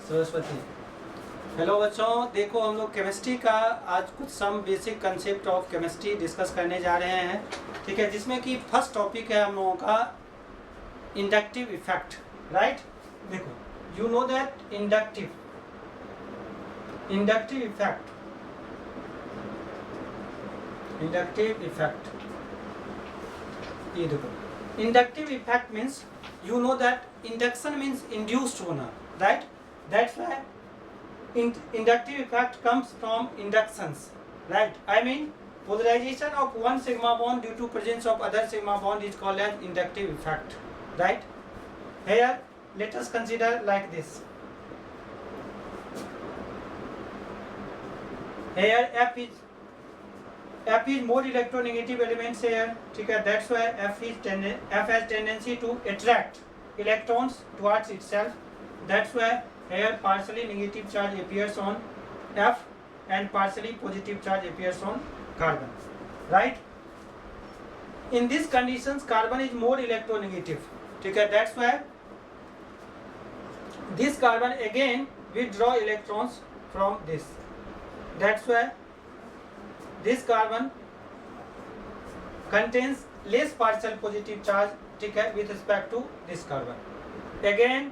Saraswati. Hello बच्चों, देखो हम लोग केमिस्ट्री का आज कुछ some basic concept of chemistry discuss करने जा रहे हैं, ठीक है, जिसमें कि फर्स्ट टॉपिक है हम लोगों का इंडक्टिव इफेक्ट, राइट। देखो you know that inductive effect ये देखो, inductive effect means you know that induction means induced होना, right? That's why inductive effect comes from inductions, right? I mean polarization of one sigma bond due to presence of other sigma bond is called as inductive effect, right? Here let us consider like this. Here F is more electronegative elements here, ठीक है, that's why F has tendency to attract electrons towards itself. That's why here partially negative charge appears on F and partially positive charge appears on carbon, right? In these conditions carbon is more electronegative, ठीक है, that's why this carbon again withdraw electrons from this. That's why this carbon contains less partial positive charge, ठीक है, with respect to this carbon. Again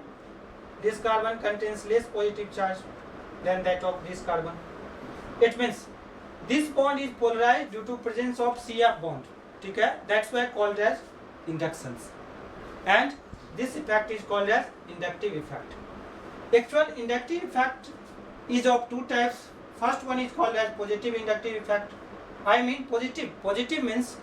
this carbon contains less positive charge than that of this carbon. It means this bond is polarized due to presence of CF bond, ठीक है, that's why called as inductions, and this effect is called as inductive effect. Actual inductive effect is of two types. First one is called as positive inductive effect. I mean positive means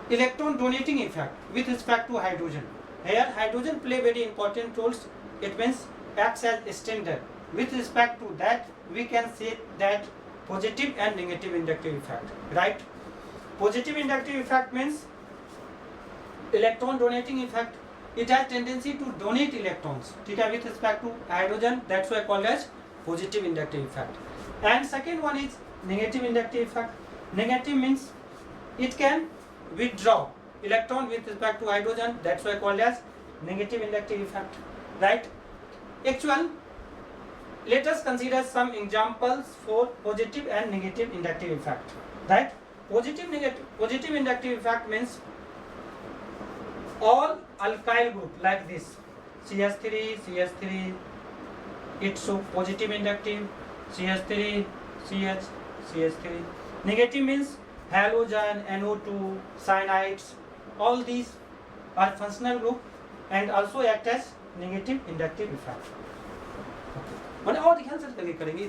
electron donating effect with respect to hydrogen. Here hydrogen play very important roles. It means acts as extender. With respect to that we can say that positive and negative inductive effect, right? Positive inductive effect means electron donating effect. It has tendency to donate electrons, ठीक है, with respect to hydrogen. That's why called as positive inductive effect. And second one is negative inductive effect. Negative means it can withdraw electron with respect to hydrogen. That's why called as negative inductive effect, right? Actual, let us consider some examples for positive and negative inductive effect, right? Positive inductive effect means all alkyl group like this CH3 it show positive inductive, CH3 CH3. Negative means halogen, NO2, cyanides, all these are functional group and also act as negative inductive effect. और ध्यान से करेंगे।